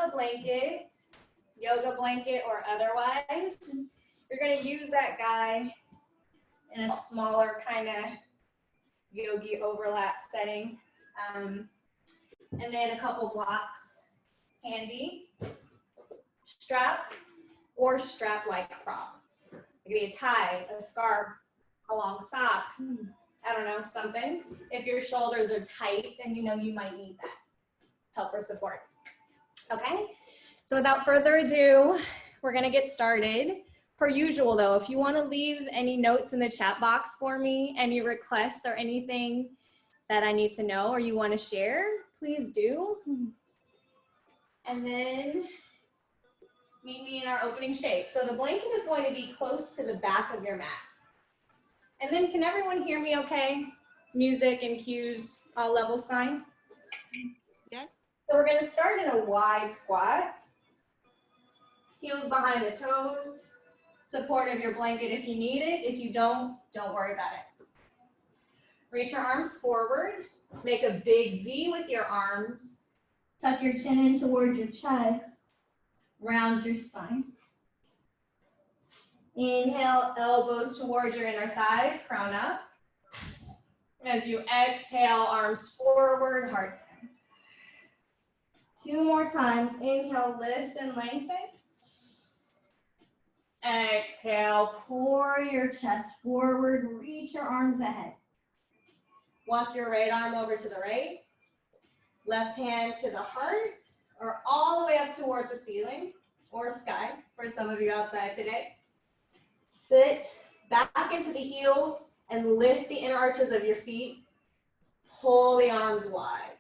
a blanket, yoga blanket or otherwise. You're gonna use that guy in a smaller kind of yogi overlap setting. And then a couple blocks handy. Strap or strap-like prop. It could be a tie, a scarf, a long sock, I don't know, something. If your shoulders are tight, then you know you might need that help or support. Okay, so without further ado, we're gonna get started. Per usual though, if you wanna leave any notes in the chat box for me, any requests or anything that I need to know or you wanna share, please do. And then meet me in our opening shape. So the blanket is going to be close to the back of your mat. And then can everyone hear me okay? Music and cues, all levels fine? Yes. So we're gonna start in a wide squat. Heels behind the toes. Support of your blanket if you need it. If you don't worry about it. Reach your arms forward. Make a big V with your arms. Tuck your chin in towards your chest. Round your spine. Inhale, elbows towards your inner thighs, crown up. As you exhale, arms forward, heart down. 2 more times. Inhale, lift and lengthen. Exhale, pour your chest forward, reach your arms ahead. Walk your right arm over to the right. Left hand to the heart, or all the way up toward the ceiling or sky for some of you outside today. Sit back into the heels and lift the inner arches of your feet. Pull the arms wide.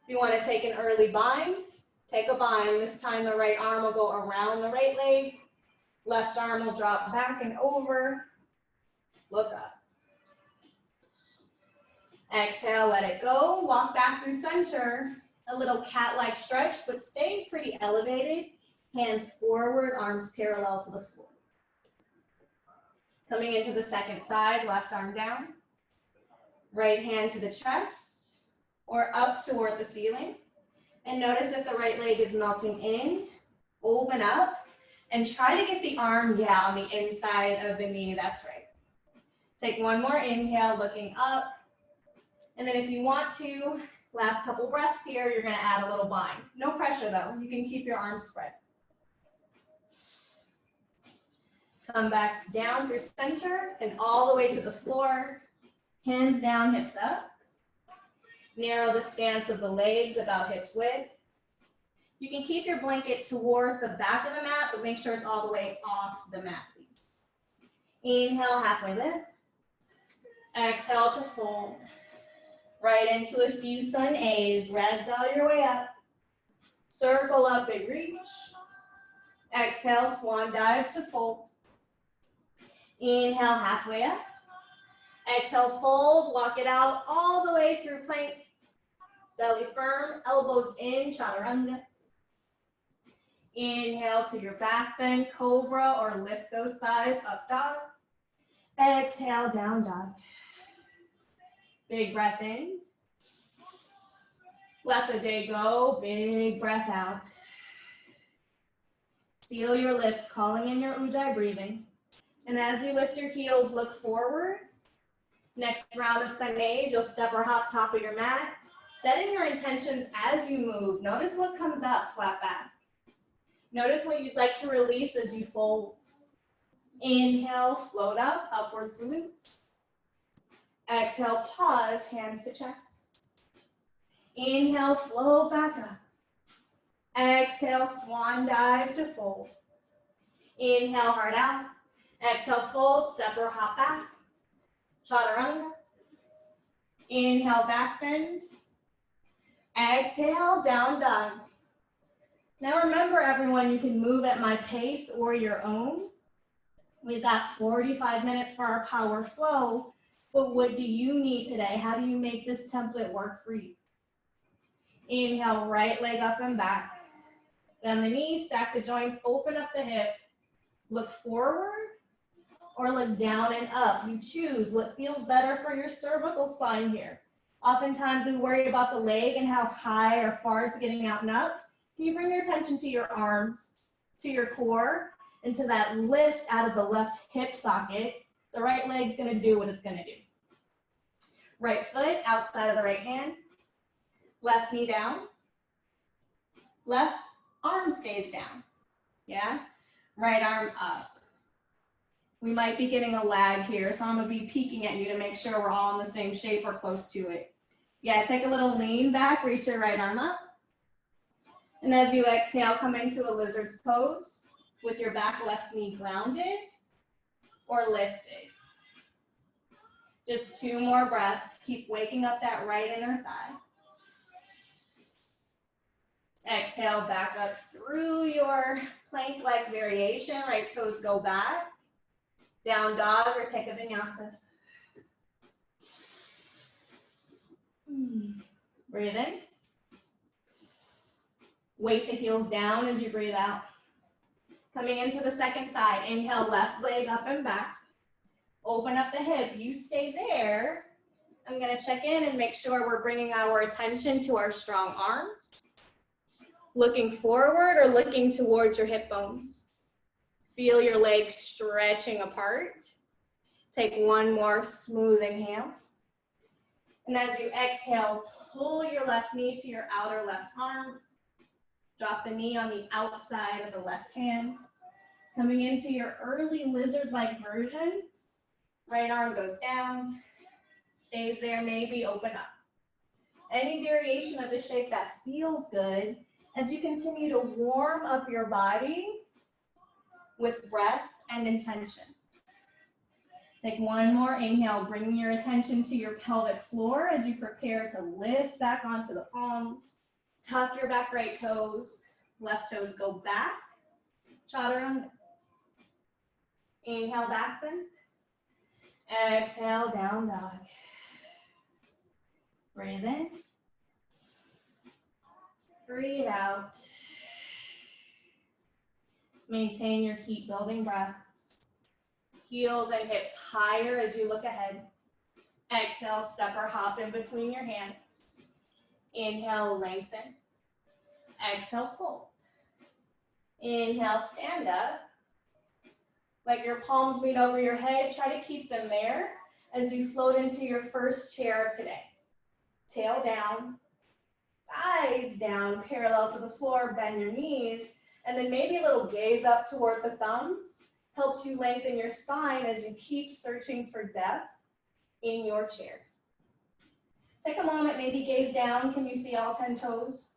If you want to take an early bind, take a bind. This time the right arm will go around the right leg. Left arm will drop back and over. Look up. Exhale, let it go. Walk back through center. A little cat-like stretch, but stay pretty elevated. Hands forward, arms parallel to the floor. Coming into the second side, left arm down. Right hand to the chest or up toward the ceiling. And notice if the right leg is melting in, open up, and try to get the arm, on the inside of the knee, that's right. Take one more inhale, looking up. And then if you want to, last couple breaths here, you're gonna add a little bind. No pressure though, you can keep your arms spread. Come back down through center and all the way to the floor. Hands down, hips up. Narrow the stance of the legs about hips width. You can keep your blanket toward the back of the mat, but make sure it's all the way off the mat, please. Inhale, halfway lift. Exhale to fold. Right into a few sun A's. Ragdoll your way up. Circle up, big reach. Exhale, swan dive to fold. Inhale, halfway up. Exhale, fold, walk it out all the way through plank. Belly firm, elbows in, chaturanga. Inhale to your back bend, cobra, or lift those thighs, up dog. Exhale, down dog. Big breath in. Let the day go, big breath out. Seal your lips, calling in your ujjayi breathing. And as you lift your heels, look forward. Next round of Sundays, you'll step or hop top of your mat. Setting your intentions as you move. Notice what comes up, flat back. Notice what you'd like to release as you fold. Inhale, float up, upward salutes. Exhale, pause, hands to chest. Inhale, float back up. Exhale, swan dive to fold. Inhale, heart out. Exhale, fold, step or hop back. Chaturanga. Inhale, back bend. Exhale, down dog. Now remember everyone, you can move at my pace or your own. We've got 45 minutes for our power flow, but what do you need today? How do you make this template work for you? Inhale, right leg up and back. Bend the knee, stack the joints, open up the hip. Look forward or look down and up. You choose what feels better for your cervical spine here. Oftentimes we worry about the leg and how high or far it's getting out and up. Can you bring your attention to your arms, to your core, and to that lift out of the left hip socket? The right leg's gonna do what it's gonna do. Right foot outside of the right hand. Left knee down. Left arm stays down. Yeah? Right arm up. We might be getting a lag here, so I'm gonna be peeking at you to make sure we're all in the same shape or close to it. Yeah, take a little lean back, reach your right arm up. And as you exhale, come into a lizard's pose with your back left knee grounded or lifted. Just 2 more breaths. Keep waking up that right inner thigh. Exhale, back up through your plank-like variation. Right toes go back. Down dog or take a vinyasa. Breathe in. Weight the heels down as you breathe out. Coming into the second side. Inhale, left leg up and back. Open up the hip. You stay there. I'm going to check in and make sure we're bringing our attention to our strong arms. Looking forward or looking towards your hip bones. Feel your legs stretching apart. Take 1 more smooth inhale. And as you exhale, pull your left knee to your outer left arm. Drop the knee on the outside of the left hand. Coming into your early lizard-like version. Right arm goes down, stays there, maybe open up. Any variation of the shape that feels good as you continue to warm up your body with breath and intention. Take 1 more inhale, bringing your attention to your pelvic floor as you prepare to lift back onto the palms. Tuck your back right toes, left toes go back. Chaturanga. Inhale, back bend. Exhale, down dog. Breathe in. Breathe out. Maintain your heat building breaths. Heels and hips higher as you look ahead. Exhale, step or hop in between your hands. Inhale, lengthen. Exhale, fold. Inhale, stand up. Let your palms meet over your head. Try to keep them there as you float into your first chair of today. Tail down, thighs down, parallel to the floor, bend your knees, and then maybe a little gaze up toward the thumbs. Helps you lengthen your spine as you keep searching for depth in your chair. Take a moment, maybe gaze down. Can you see all 10 toes?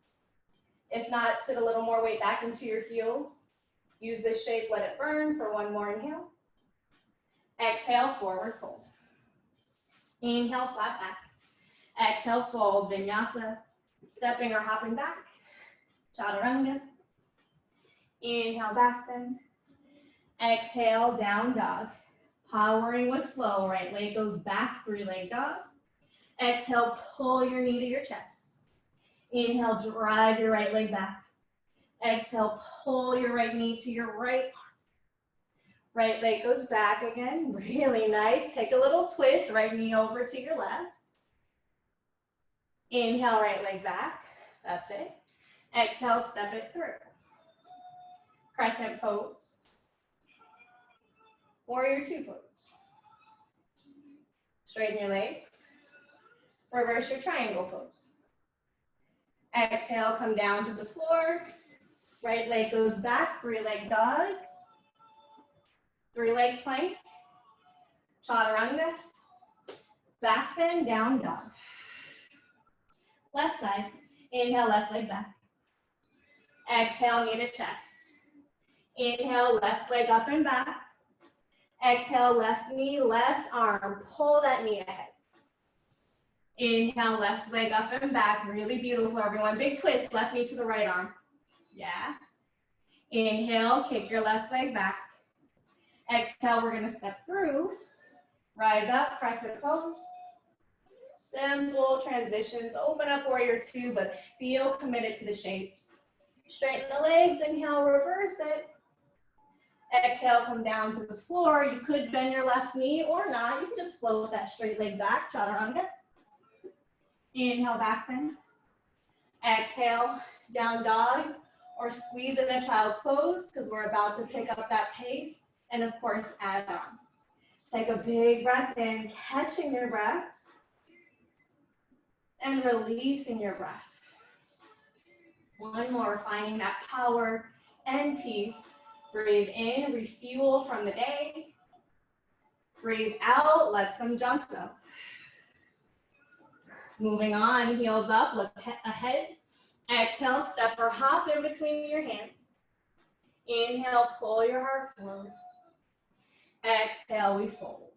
If not, sit a little more weight back into your heels. Use this shape, let it burn for 1 more inhale. Exhale, forward fold. Inhale, flat back. Exhale, fold, vinyasa. Stepping or hopping back. Chaturanga. Inhale, back bend. Exhale, down dog. Powering with flow, right leg goes back, 3-leg dog. Exhale, pull your knee to your chest. Inhale, drive your right leg back. Exhale, pull your right knee to your right arm. Right leg goes back again, really nice. Take a little twist, right knee over to your left. Inhale, right leg back, that's it. Exhale, step it through. Crescent pose. Warrior 2 pose. Straighten your legs. Reverse your triangle pose. Exhale, come down to the floor. Right leg goes back, 3-leg dog. 3-leg plank. Chaturanga. Back bend, down dog. Left side. Inhale, left leg back. Exhale, knee to chest. Inhale, left leg up and back. Exhale, left knee, left arm. Pull that knee ahead. Inhale, left leg up and back. Really beautiful, everyone. Big twist, left knee to the right arm. Yeah. Inhale, kick your left leg back. Exhale, we're going to step through. Rise up, crescent pose. Simple transitions. Open up warrior 2, but feel committed to the shapes. Straighten the legs. Inhale, reverse it. Exhale, come down to the floor. You could bend your left knee or not. You can just float that straight leg back, chaturanga. Inhale, back bend. Exhale, down dog. or squeeze in a child's pose because we're about to pick up that pace, and of course, add on. Take a big breath in, catching your breath, and releasing your breath. One more, finding that power and peace. Breathe in, refuel from the day. Breathe out, let some jump go. Moving on, heels up, look ahead. Exhale, step or hop in between your hands. Inhale, pull your heart forward. Exhale, we fold.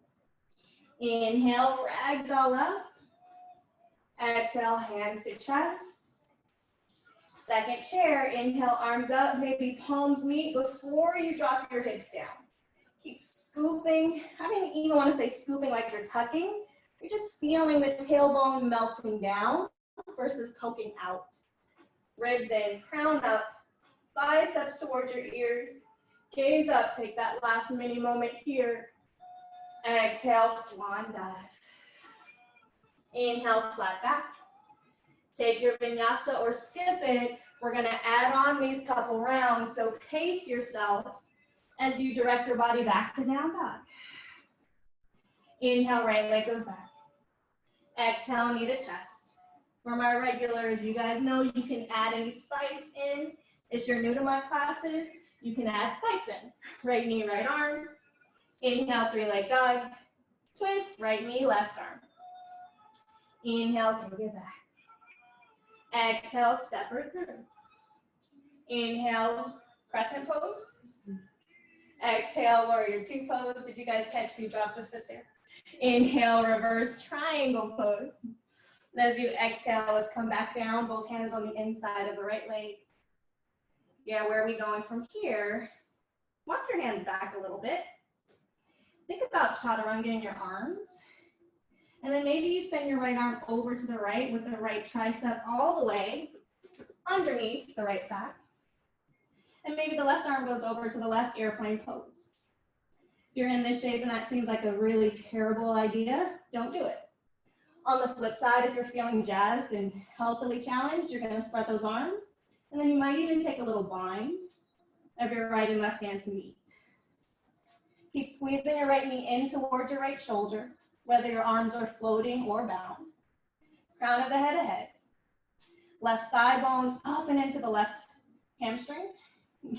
Inhale, ragdoll up. Exhale, hands to chest. Second chair, inhale, arms up, maybe palms meet before you drop your hips down. Keep scooping. I don't even want to say scooping like you're tucking. You're just feeling the tailbone melting down versus poking out. Ribs in, crown up, biceps towards your ears. Gaze up, take that last mini moment here. Exhale, swan dive. Inhale, flat back. Take your vinyasa or skip it. We're gonna add on these couple rounds, so pace yourself as you direct your body back to down dog. Inhale, right leg goes back. Exhale, knee to chest. For my regulars, you guys know you can add any spice in. If you're new to my classes, you can add spice in. Right knee, right arm. Inhale, three-leg dog. Twist, right knee, left arm. Inhale, take it back. Exhale, step her through. Inhale, crescent pose. Exhale, warrior two pose. Did you guys catch me drop the foot there? Inhale, reverse triangle pose. And as you exhale, let's come back down, both hands on the inside of the right leg. Yeah, where are we going from here? Walk your hands back a little bit. Think about chaturanga in your arms. And then maybe you send your right arm over to the right with the right tricep all the way underneath the right thigh. And maybe the left arm goes over to the left, airplane pose. If you're in this shape and that seems like a really terrible idea, don't do it. On the flip side, if you're feeling jazzed and healthily challenged, you're gonna spread those arms. And then you might even take a little bind of your right and left hand to meet. Keep squeezing your right knee in towards your right shoulder, whether your arms are floating or bound. Crown of the head ahead. Left thigh bone up and into the left hamstring.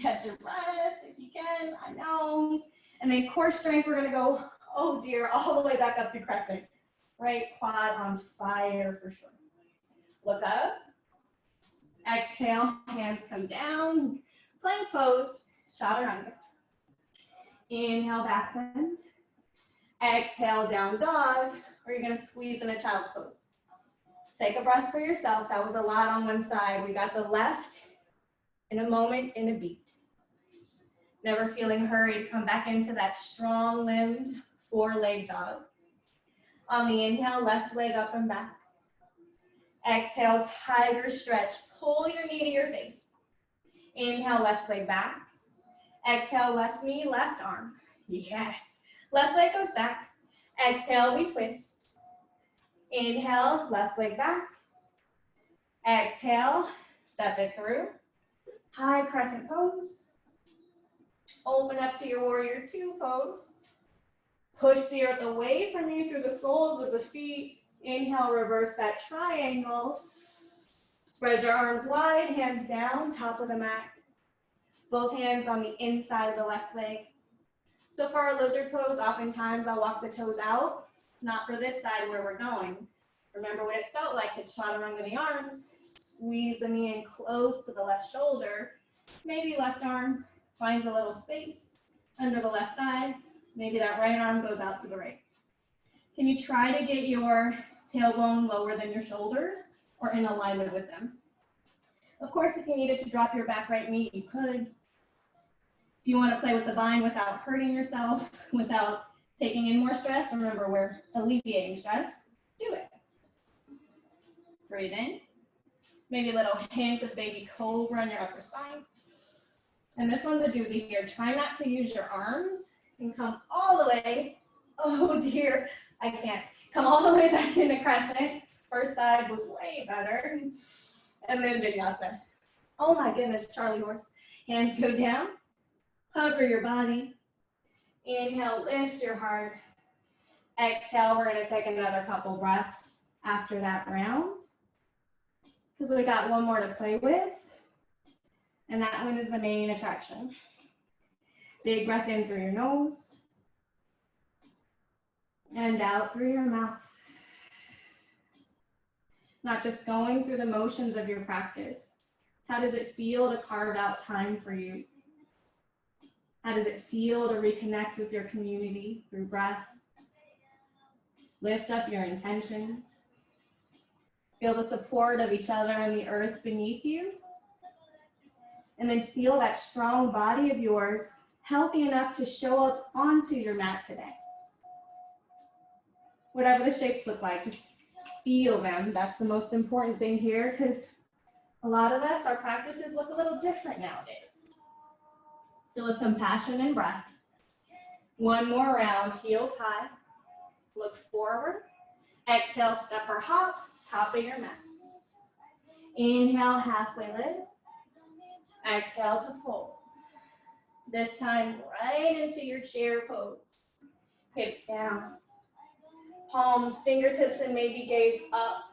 Catch your breath if you can, I know. And then core strength, we're gonna go, oh dear, all the way back up to crescent. Right quad on fire for sure. Look up. Exhale, hands come down. Plank pose, chaturanga. Inhale, back bend. Exhale, down dog, or you're gonna squeeze in a child's pose. Take a breath for yourself. That was a lot on one side. We got the left in a moment, in a beat. Never feeling hurried, come back into that strong limbed four-leg dog. On the inhale, left leg up and back. Exhale, tiger stretch. Pull your knee to your face. Inhale, left leg back. Exhale, left knee, left arm. Yes. Left leg goes back. Exhale, we twist. Inhale, left leg back. Exhale, step it through. High crescent pose. Open up to your warrior two pose. Push the earth away from you through the soles of the feet. Inhale, reverse that triangle. Spread your arms wide, hands down, top of the mat. Both hands on the inside of the left leg. So for our lizard pose, oftentimes I'll walk the toes out, not for this side where we're going. Remember what it felt like to chaturanga the arms. Squeeze the knee in close to the left shoulder. Maybe left arm finds a little space under the left thigh. Maybe that right arm goes out to the right. Can you try to get your tailbone lower than your shoulders or in alignment with them? Of course, if you needed to drop your back right knee, you could. If you want to play with the bind without hurting yourself, without taking in more stress, remember we're alleviating stress, do it. Breathe in. Maybe a little hint of baby cobra on your upper spine. And this one's a doozy here. Try not to use your arms and come all the way. Oh dear, I can't. Come all the way back into crescent. First side was way better. And then vinyasa. Oh my goodness, Charlie horse. Hands go down, hover your body. Inhale, lift your heart. Exhale, we're gonna take another couple breaths after that round, because we got one more to play with, and that one is the main attraction. Big breath in through your nose, and out through your mouth. Not just going through the motions of your practice. How does it feel to carve out time for you? How does it feel to reconnect with your community through breath? Lift up your intentions. Feel the support of each other and the earth beneath you. And then feel that strong body of yours healthy enough to show up onto your mat today. Whatever the shapes look like, just feel them. That's the most important thing here, because a lot of us, our practices look a little different nowadays. So with compassion and breath, one more round, heels high, look forward, exhale, step or hop, top of your mat. Inhale, halfway lift, exhale to fold. This time right into your chair pose, hips down. Palms, fingertips, and maybe gaze up.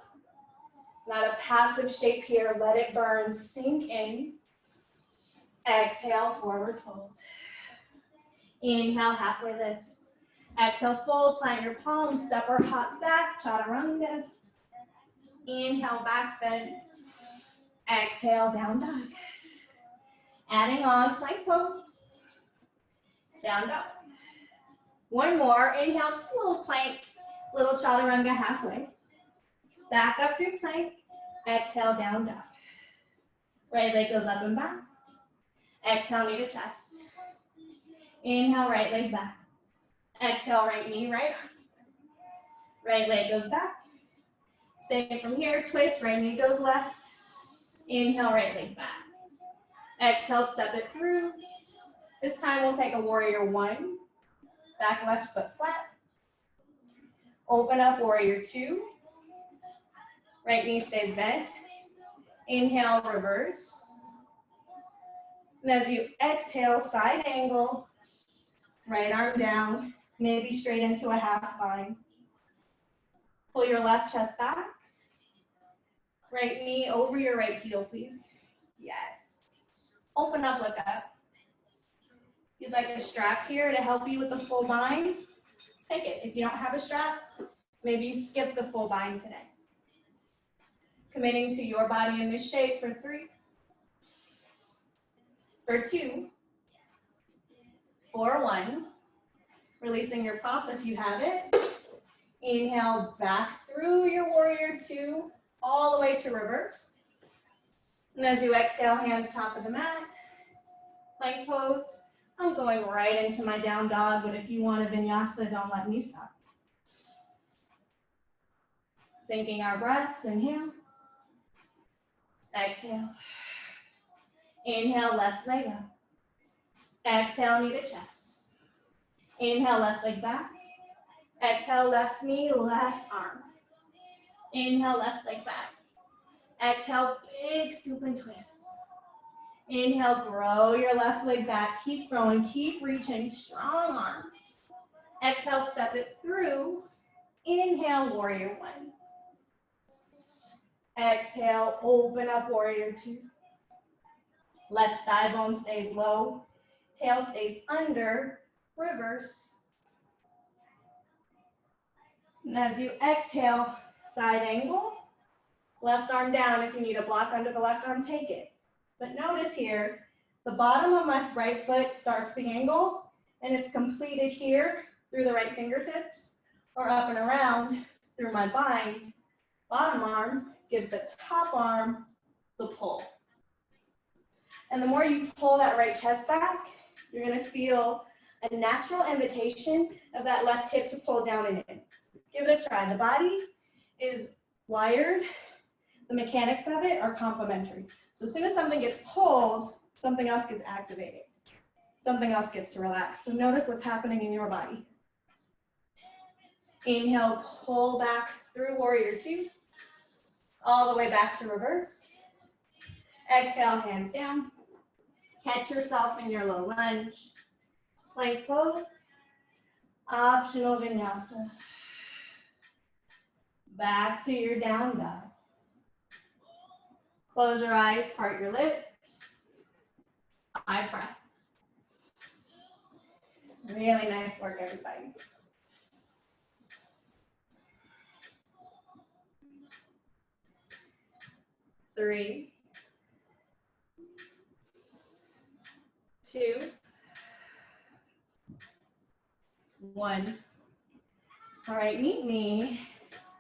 Not a passive shape here. Let it burn. Sink in. Exhale, forward fold. Inhale, halfway lift. Exhale, fold. Plant your palms. Step or hop back. Chaturanga. Inhale, back bend. Exhale, down dog. Adding on, plank pose. Down dog. One more. Inhale, just a little plank. Little chaturanga halfway. Back up through plank. Exhale, down dog. Right leg goes up and back. Exhale, knee to chest. Inhale, right leg back. Exhale, right knee, right arm. Right leg goes back. Same from here, twist, right knee goes left. Inhale, right leg back. Exhale, step it through. This time we'll take a warrior one. Back left foot flat. Open up, warrior two. Right knee stays bent. Inhale, reverse. And as you exhale, side angle. Right arm down, maybe straight into a half bind. Pull your left chest back. Right knee over your right heel, please. Yes. Open up, look up. You'd like a strap here to help you with the full bind? Take it. If you don't have a strap, maybe you skip the full bind today. Committing to your body in this shape for 3, for 2, for 1. Releasing your pop if you have it. Inhale back through your warrior two, all the way to reverse. And as you exhale, hands top of the mat, plank pose. I'm going right into my down dog, but if you want a vinyasa, don't let me stop. Sinking our breaths, inhale. Exhale. Inhale, left leg up. Exhale, knee to chest. Inhale, left leg back. Exhale, left knee, left arm. Inhale, left leg back. Exhale, big scoop and twist. Inhale, grow your left leg back. Keep growing, keep reaching, strong arms. Exhale, step it through. Inhale, warrior one. Exhale, open up, warrior two. Left thigh bone stays low. Tail stays under, reverse. And as you exhale, side angle. Left arm down. If you need a block under the left arm, take it. But notice here, the bottom of my right foot starts the angle, and it's completed here through the right fingertips, or up and around through my bind. Bottom arm gives the top arm the pull. And the more you pull that right chest back, you're gonna feel a natural invitation of that left hip to pull down and in. Give it a try. The body is wired. The mechanics of it are complementary. So as soon as something gets pulled, something else gets activated. Something else gets to relax. So notice what's happening in your body. Inhale, pull back through warrior two, all the way back to reverse. Exhale, hands down. Catch yourself in your low lunge. Plank pose. Optional vinyasa. Back to your down dog. Close your eyes, part your lips. 5 breaths. Really nice work, everybody. Three, 2, 1. All right, meet me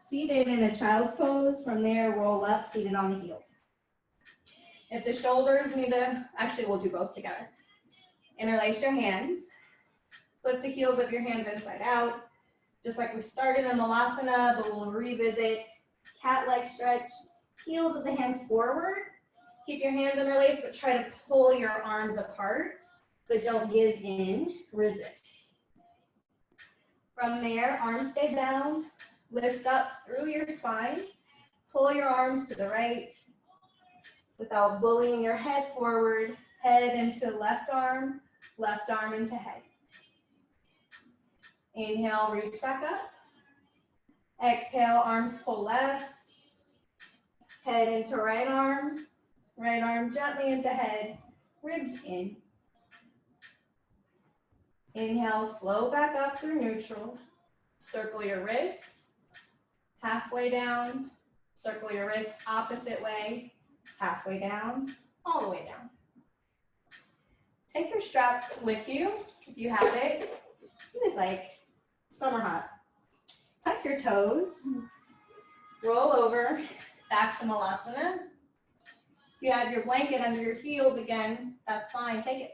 seated in a child's pose. From there, roll up, seated on the heels. If the shoulders need to, actually we'll do both together. Interlace your hands. Flip the heels of your hands inside out. Just like we started in Malasana, but we'll revisit cat-like stretch. Heels of the hands forward. Keep your hands interlaced, but try to pull your arms apart, but don't give in, resist. From there, arms stay down, lift up through your spine, pull your arms to the right without bullying your head forward, head into left arm into head. Inhale, reach back up. Exhale, arms pull left, head into right arm gently into head, ribs in. Inhale, flow back up through neutral. Circle your wrists, halfway down. Circle your wrists opposite way, halfway down, all the way down. Take your strap with you, if you have it. It is like summer hot. Tuck your toes, roll over, back to Malasana. If you have your blanket under your heels again, that's fine, take it.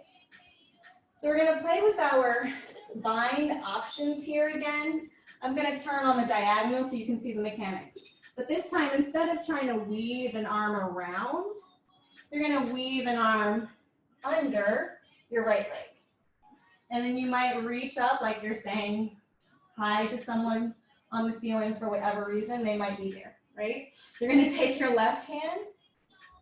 So we're gonna play with our bind options here again. I'm gonna turn on the diagonal so you can see the mechanics. But this time, instead of trying to weave an arm around, you're gonna weave an arm under your right leg. And then you might reach up like you're saying hi to someone on the ceiling for whatever reason, they might be there, right? You're gonna take your left hand,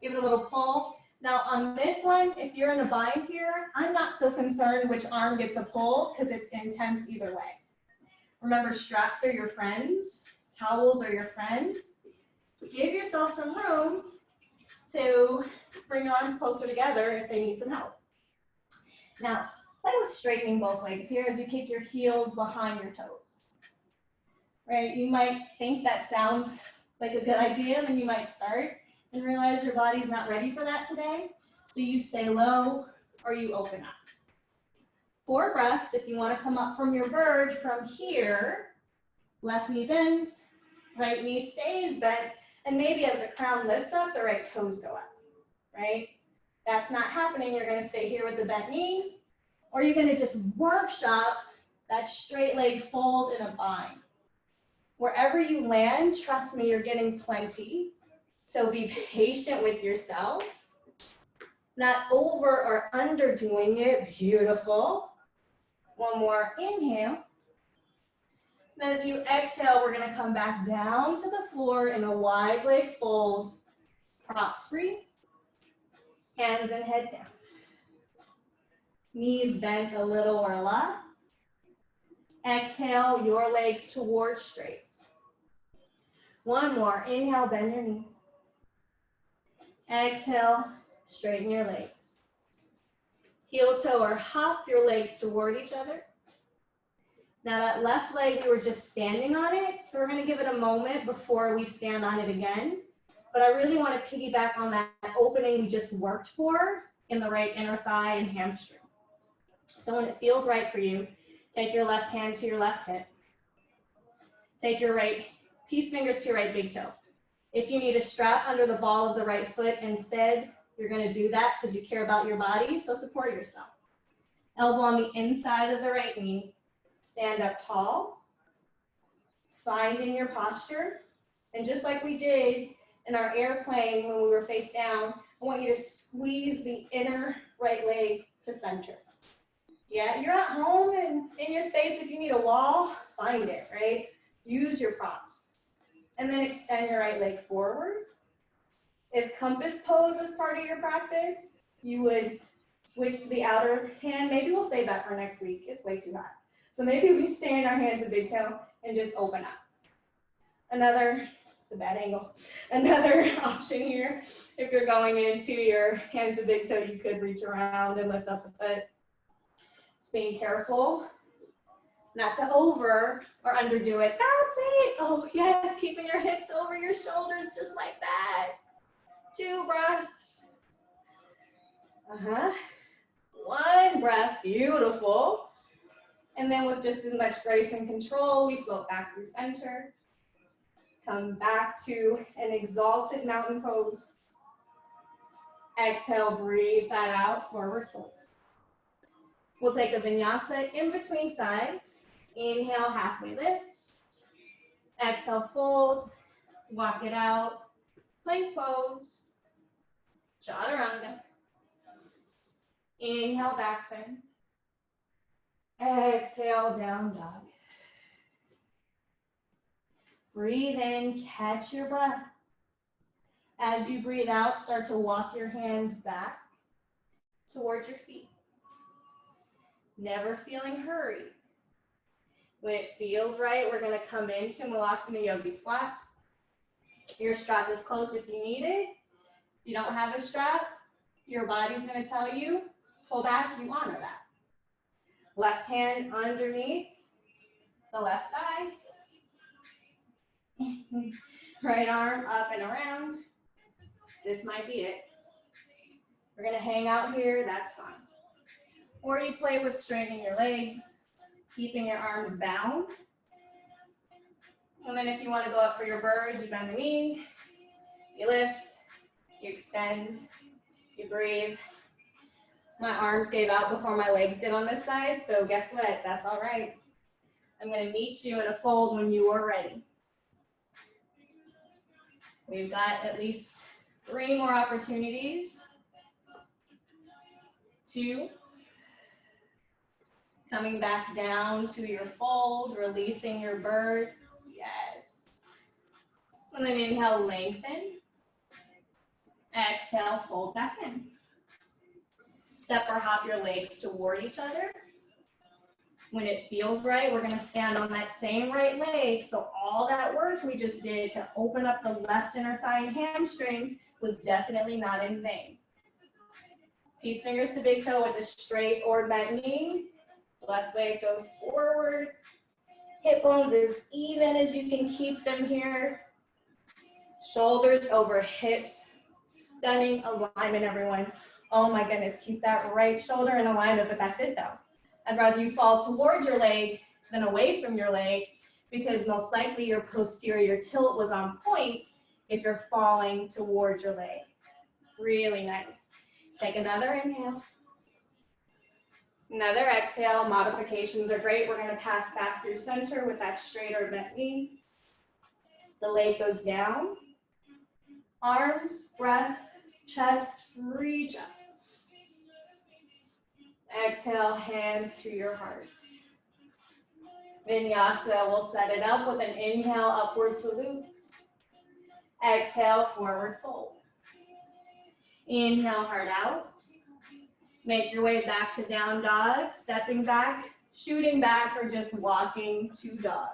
give it a little pull. Now on this one, if you're in a bind here, I'm not so concerned which arm gets a pull because it's intense either way. Remember, straps are your friends, towels are your friends. Give yourself some room to bring your arms closer together if they need some help. Now, play with straightening both legs here as you kick your heels behind your toes. Right, you might think that sounds like a good idea, then you might start and realize your body's not ready for that today. Do you stay low or you open up? 4 breaths. If you want to come up from your bird from here, left knee bends, right knee stays bent, and maybe as the crown lifts up, the right toes go up, right? That's not happening. You're going to stay here with the bent knee, or you're going to just workshop that straight leg fold in a bind. Wherever you land, trust me, you're getting plenty. So be patient with yourself. Not over or underdoing it. Beautiful. One more inhale. And as you exhale, we're gonna come back down to the floor in a wide leg fold. Props free. Hands and head down. Knees bent a little or a lot. Exhale, your legs towards straight. One more. Inhale, bend your knees. Exhale, straighten your legs. Heel toe or hop your legs toward each other. Now that left leg, we were just standing on it, so we're gonna give it a moment before we stand on it again. But I really wanna piggyback on that opening we just worked for in the right inner thigh and hamstring. So when it feels right for you, take your left hand to your left hip. Take your right peace fingers to your right big toe. If you need a strap under the ball of the right foot instead, you're gonna do that because you care about your body, so support yourself. Elbow on the inside of the right knee. Stand up tall. Finding your posture. And just like we did in our airplane when we were face down, I want you to squeeze the inner right leg to center. Yeah, you're at home and in your space. If you need a wall, find it, right? Use your props. And then extend your right leg forward. If compass pose is part of your practice, you would switch to the outer hand. Maybe we'll save that for next week. It's way too hot. So maybe we stay in our hands of big toe and just open up. It's a bad angle. Another option here, if you're going into your hands of big toe, you could reach around and lift up the foot. Just being careful not to over or underdo it. That's it. Oh yes, keeping your hips over your shoulders just like that. 2 breaths. One breath, beautiful. And then with just as much grace and control, we float back through center. Come back to an exalted mountain pose. Exhale, breathe that out, forward fold. We'll take a vinyasa in between sides. Inhale, halfway lift. Exhale, fold. Walk it out. Plank pose. Chaturanga. Inhale, back bend. Exhale, down dog. Breathe in, catch your breath. As you breathe out, start to walk your hands back towards your feet. Never feeling hurried. When it feels right, we're gonna come into Malasana Yogi Squat. Your strap is close if you need it. If you don't have a strap, your body's gonna tell you, pull back, you honor that. Left hand underneath the left thigh. Right arm up and around. This might be it. We're gonna hang out here, that's fine. Or you play with straightening your legs, keeping your arms bound. And then if you wanna go up for your bird, you bend the knee, you lift, you extend, you breathe. My arms gave out before my legs did on this side, so guess what? That's all right. I'm gonna meet you in a fold when you are ready. We've got at least 3 more opportunities. 2. Coming back down to your fold, releasing your bird. Yes. And then inhale, lengthen. Exhale, fold back in. Step or hop your legs toward each other. When it feels right, we're gonna stand on that same right leg. So all that work we just did to open up the left inner thigh and hamstring was definitely not in vain. Peace fingers to big toe with a straight or bent knee. Left leg goes forward. Hip bones as even as you can keep them here. Shoulders over hips. Stunning alignment, everyone. Oh my goodness, keep that right shoulder in alignment, but that's it though. I'd rather you fall towards your leg than away from your leg because most likely your posterior tilt was on point if you're falling towards your leg. Really nice. Take another inhale. Another exhale. Modifications are great. We're going to pass back through center with that straight or bent knee. The leg goes down. Arms, breath, chest, reach up. Exhale, hands to your heart. Vinyasa, we'll set it up with an inhale, upward salute. Exhale, forward fold. Inhale, heart out. Make your way back to down dog, stepping back, shooting back, or just walking to dog.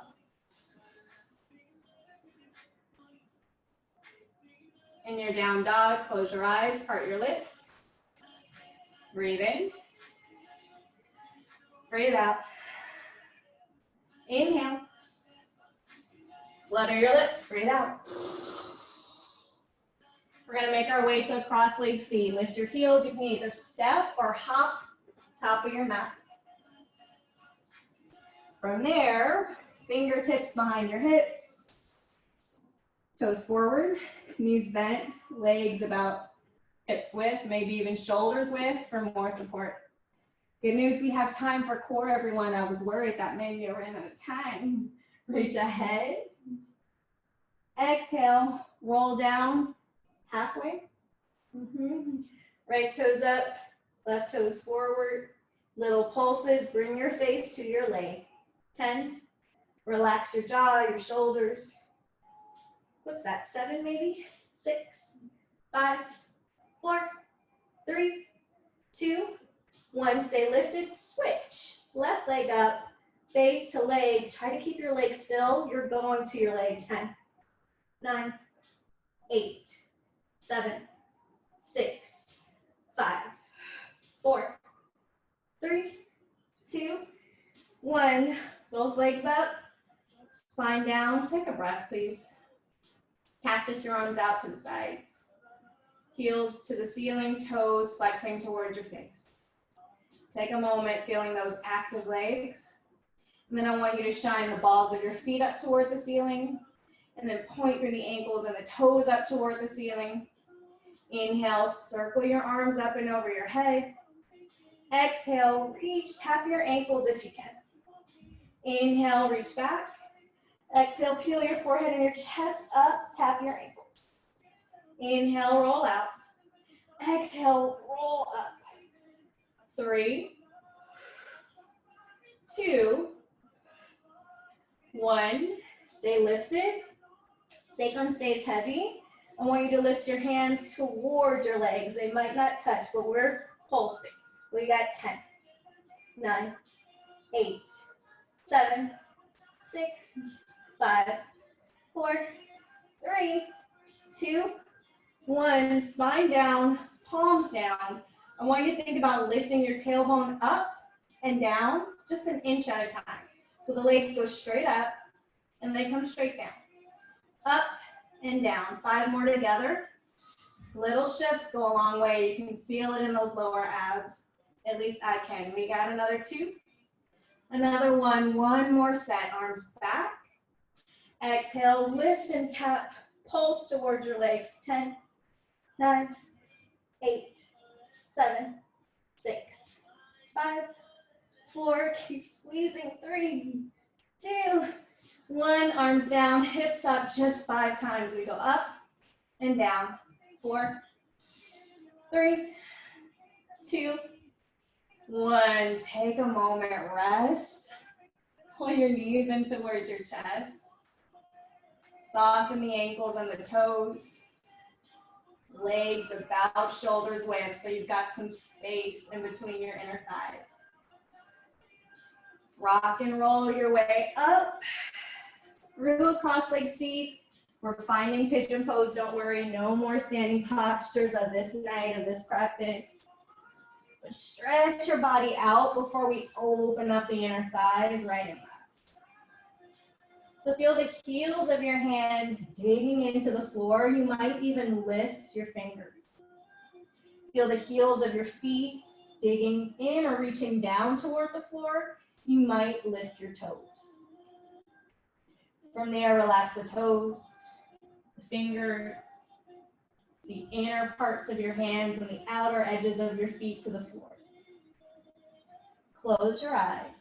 In your down dog, close your eyes, part your lips. Breathe in. Breathe out. Inhale. Flutter your lips, breathe out. We're gonna make our way to a cross-legged seat. Lift your heels, you can either step or hop top of your mat. From there, fingertips behind your hips. Toes forward, knees bent, legs about hips width, maybe even shoulders width for more support. Good news, we have time for core, everyone. I was worried that maybe I ran out of time. Reach ahead. Exhale, roll down halfway. Right toes up, left toes forward. Little pulses, bring your face to your leg. 10, relax your jaw, your shoulders. What's that, 7 maybe? 6, 5, 4, 3, 2, 1. Stay lifted, switch. Left leg up, face to leg. Try to keep your legs still. You're going to your leg. 10, 9, 8, 7, 6, 5, 4, 3, 2, 1. Both legs up, spine down. Take a breath, please. Cactus your arms out to the sides. Heels to the ceiling, toes flexing towards your face. Take a moment feeling those active legs. And then I want you to shine the balls of your feet up toward the ceiling. And then point through the ankles and the toes up toward the ceiling. Inhale, circle your arms up and over your head. Exhale, reach, tap your ankles if you can. Inhale, reach back. Exhale, peel your forehead and your chest up, tap your ankles. Inhale, roll out. Exhale, roll up. 3, 2, 1. Stay lifted. Sacrum stays heavy. I want you to lift your hands towards your legs. They might not touch, but we're pulsing. We got 10, 9, 8, 7, 6, 5, 4, 3, 2, 1. Spine down, palms down. I want you to think about lifting your tailbone up and down just an inch at a time. So the legs go straight up and they come straight down. Up and down. 5 more together. Little shifts go a long way. You can feel it in those lower abs. At least I can. We got another 2. Another 1. One more set. Arms back. Exhale, lift and tap. Pulse towards your legs. 10, 9, 8, 7, 6, 5, 4. Keep squeezing. 3, 2, 1. Arms down, hips up just 5 times. We go up and down. 4, 3, 2, 1. Take a moment, rest. Pull your knees in towards your chest. Soften the ankles and the toes. Legs about shoulders width, so you've got some space in between your inner thighs. Rock and roll your way up. Through a cross-leg seat. We're finding pigeon pose, don't worry. No more standing postures of this night, of this practice. But stretch your body out before we open up the inner thighs, right and left. So feel the heels of your hands digging into the floor. You might even lift your fingers. Feel the heels of your feet digging in or reaching down toward the floor. You might lift your toes. From there, relax the toes, the fingers, the inner parts of your hands and the outer edges of your feet to the floor. Close your eyes.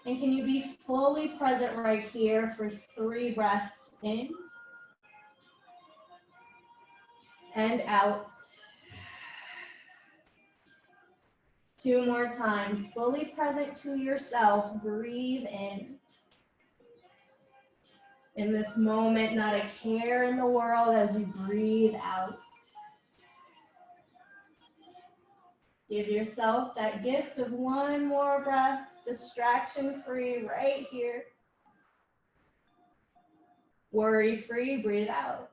And can you be fully present right here for 3 breaths in and out. 2 more times. Fully present to yourself. Breathe in. In this moment, not a care in the world as you breathe out. Give yourself that gift of 1 more breath, distraction-free right here. Worry-free, breathe out.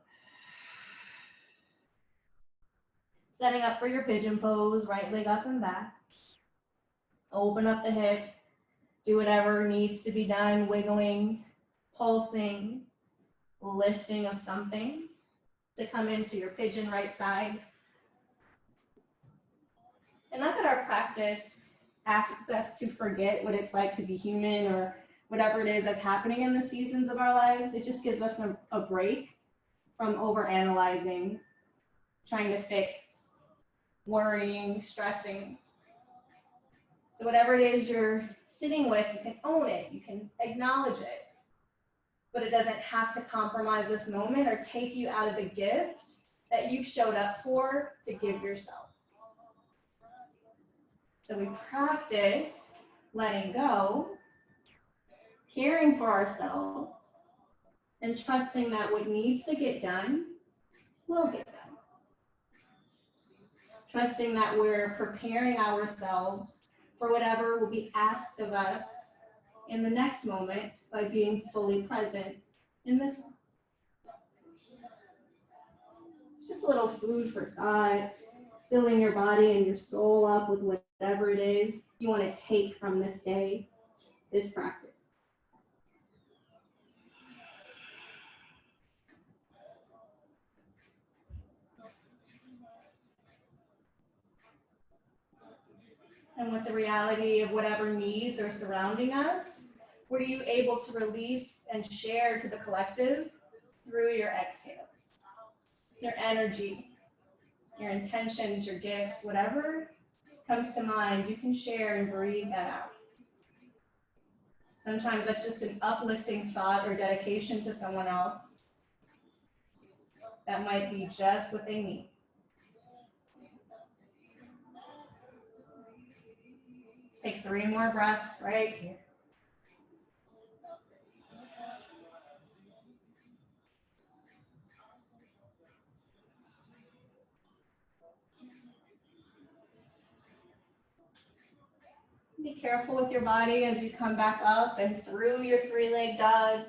Setting up for your pigeon pose, right leg up and back. Open up the hip. Do whatever needs to be done, wiggling, pulsing, lifting of something to come into your pigeon right side. And not that our practice asks us to forget what it's like to be human or whatever it is that's happening in the seasons of our lives. It just gives us a break from overanalyzing, trying to fix, worrying, stressing. So whatever it is you're sitting with, you can own it, you can acknowledge it. But it doesn't have to compromise this moment or take you out of the gift that you've showed up for to give yourself. So we practice letting go, caring for ourselves, and trusting that what needs to get done we'll get done. Trusting that we're preparing ourselves for whatever will be asked of us in the next moment by being fully present in this one. Just a little food for thought, filling your body and your soul up with whatever it is you want to take from this day, this practice. And with the reality of whatever needs are surrounding us, what are you able to release and share to the collective through your exhales? Your energy, your intentions, your gifts, whatever comes to mind, you can share and breathe that out. Sometimes that's just an uplifting thought or dedication to someone else. That might be just what they need. Let's take 3 more breaths right here. Be careful with your body as you come back up and through your 3-leg dog.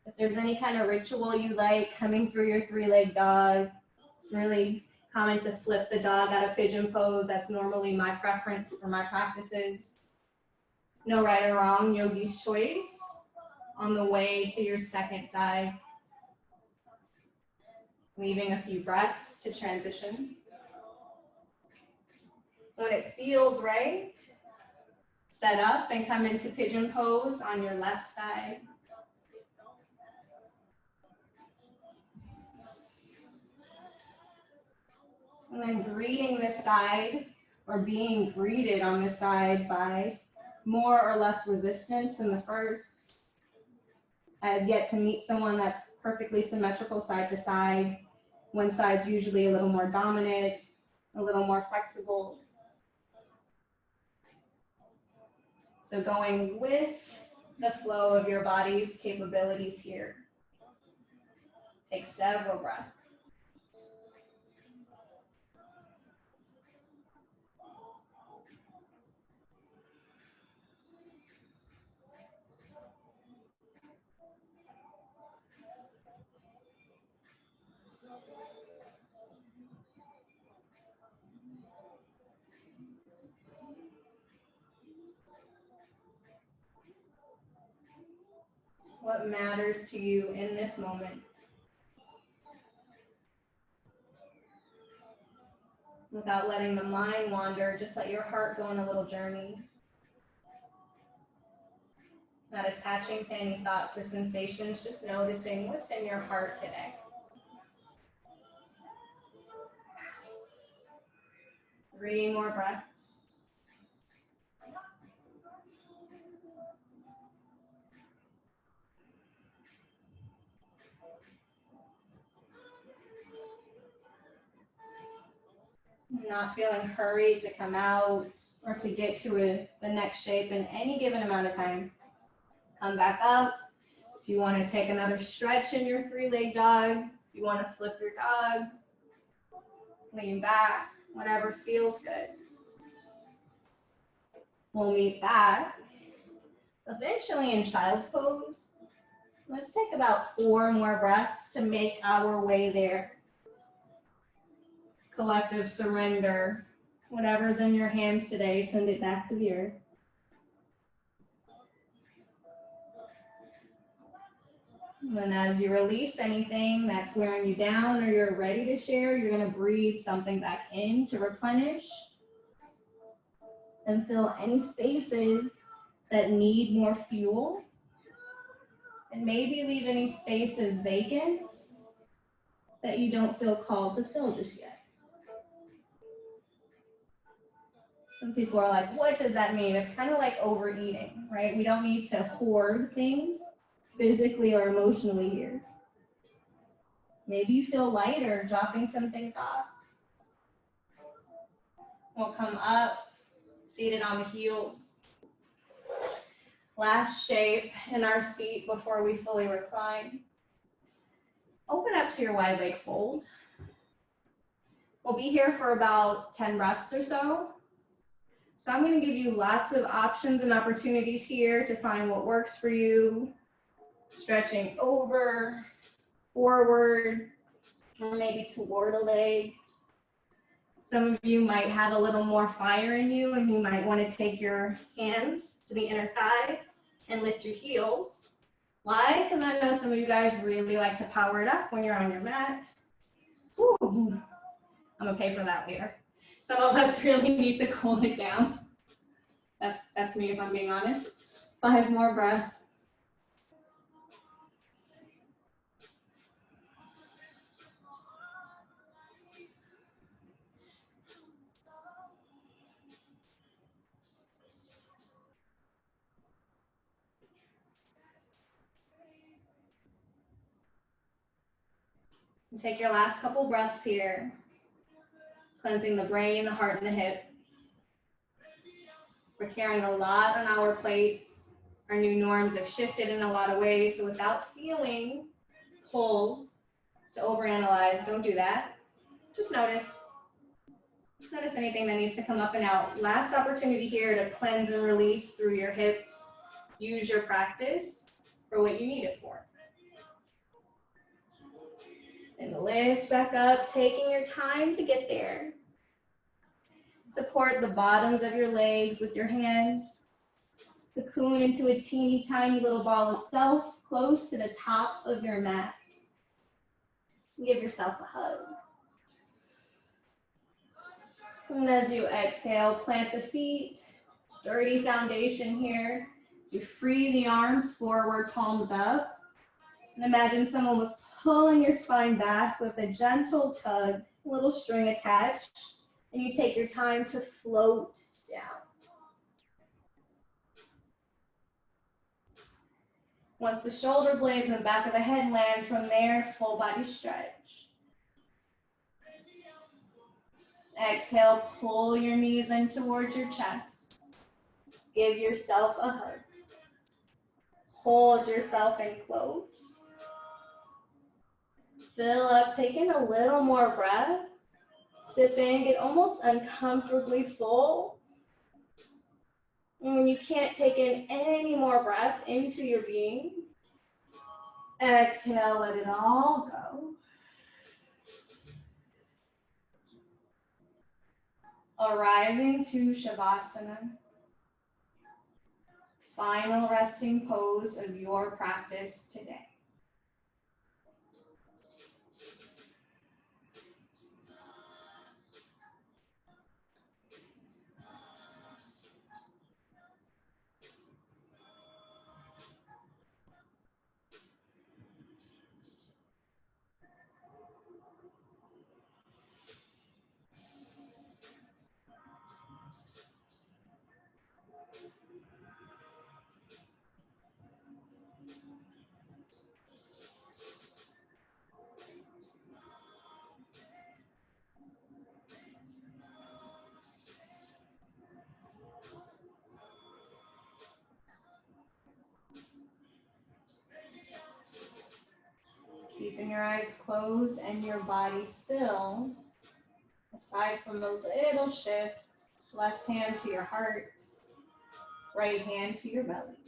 If there's any kind of ritual you like coming through your 3-leg dog, it's really common to flip the dog out of pigeon pose. That's normally my preference for my practices. No right or wrong, yogi's choice on the way to your second side. Leaving a few breaths to transition. When it feels right, set up and come into pigeon pose on your left side. And then greeting this side or being greeted on this side by more or less resistance than the first. I have yet to meet someone that's perfectly symmetrical side to side. One side's usually a little more dominant, a little more flexible. So going with the flow of your body's capabilities here. Take several breaths. What matters to you in this moment? Without letting the mind wander, just let your heart go on a little journey. Not attaching to any thoughts or sensations, just noticing what's in your heart today. Three more breaths. Not feeling hurried to come out or to get to the next shape in any given amount of time. Come back up. If you want to take another stretch in your 3-leg dog, if you want to flip your dog, lean back, whatever feels good. We'll meet back eventually in child's pose. Let's take about 4 more breaths to make our way there. Collective surrender. Whatever's in your hands today, send it back to the earth. And as you release anything that's wearing you down or you're ready to share, you're going to breathe something back in to replenish and fill any spaces that need more fuel. And maybe leave any spaces vacant that you don't feel called to fill just yet. Some people are like, what does that mean? It's kind of like overeating, right? We don't need to hoard things physically or emotionally here. Maybe you feel lighter dropping some things off. We'll come up, seated on the heels. Last shape in our seat before we fully recline. Open up to your wide leg fold. We'll be here for about 10 breaths or so. So I'm going to give you lots of options and opportunities here to find what works for you. Stretching over, forward, or maybe toward a leg. Some of you might have a little more fire in you, and you might want to take your hands to the inner thighs and lift your heels. Why? Because I know some of you guys really like to power it up when you're on your mat. Ooh, I'm gonna pay for that later. Some of us really need to cool it down. That's me if I'm being honest. 5 more breaths. And take your last couple breaths here. Cleansing the brain, the heart, and the hip. We're carrying a lot on our plates. Our new norms have shifted in a lot of ways, so without feeling pulled to overanalyze, don't do that. Just notice. Notice anything that needs to come up and out. Last opportunity here to cleanse and release through your hips. Use your practice for what you need it for. And lift back up, taking your time to get there. Support the bottoms of your legs with your hands. Cocoon into a teeny tiny little ball of self close to the top of your mat. Give yourself a hug. And as you exhale, plant the feet. Sturdy foundation here. As you free the arms forward, palms up. And imagine someone was pulling your spine back with a gentle tug, a little string attached. And you take your time to float down. Once the shoulder blades and back of the head land, from there, full body stretch. Exhale, pull your knees in towards your chest. Give yourself a hug. Hold yourself in close. Fill up, take in a little more breath. Sip in, get almost uncomfortably full. And when you can't take in any more breath into your being, exhale, let it all go. Arriving to Shavasana. Final resting pose of your practice today. Keeping your eyes closed and your body still, aside from a little shift, left hand to your heart, right hand to your belly.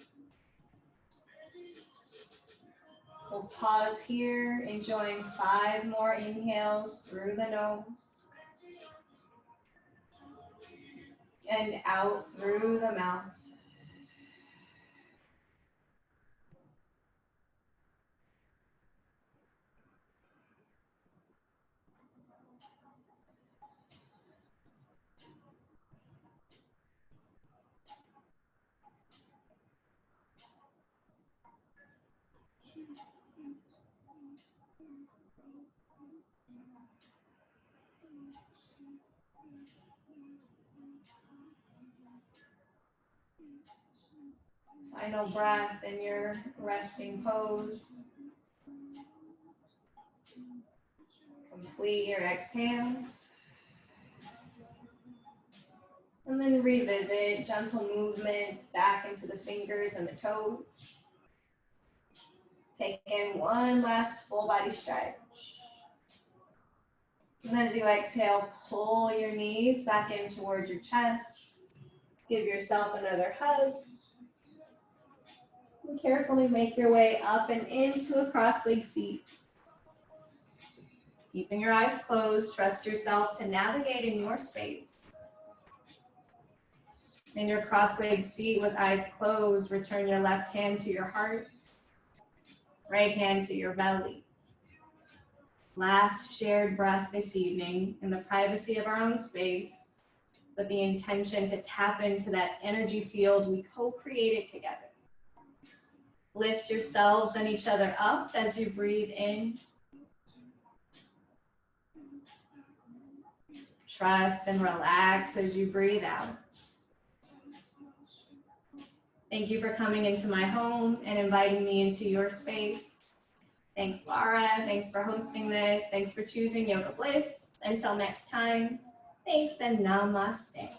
We'll pause here, enjoying 5 more inhales through the nose and out through the mouth. Final breath in your resting pose. Complete your exhale. And then revisit gentle movements back into the fingers and the toes. Take in one last full body stretch. And as you exhale, pull your knees back in towards your chest. Give yourself another hug. And carefully make your way up and into a cross-legged seat. Keeping your eyes closed, trust yourself to navigate in your space. In your cross-legged seat with eyes closed, return your left hand to your heart, right hand to your belly. Last shared breath this evening in the privacy of our own space, with the intention to tap into that energy field we co-created together. Lift yourselves and each other up as you breathe in. Trust and relax as you breathe out. Thank you for coming into my home and inviting me into your space. Thanks, Laura. Thanks for hosting this. Thanks for choosing Yoga Bliss. Until next time, thanks and namaste.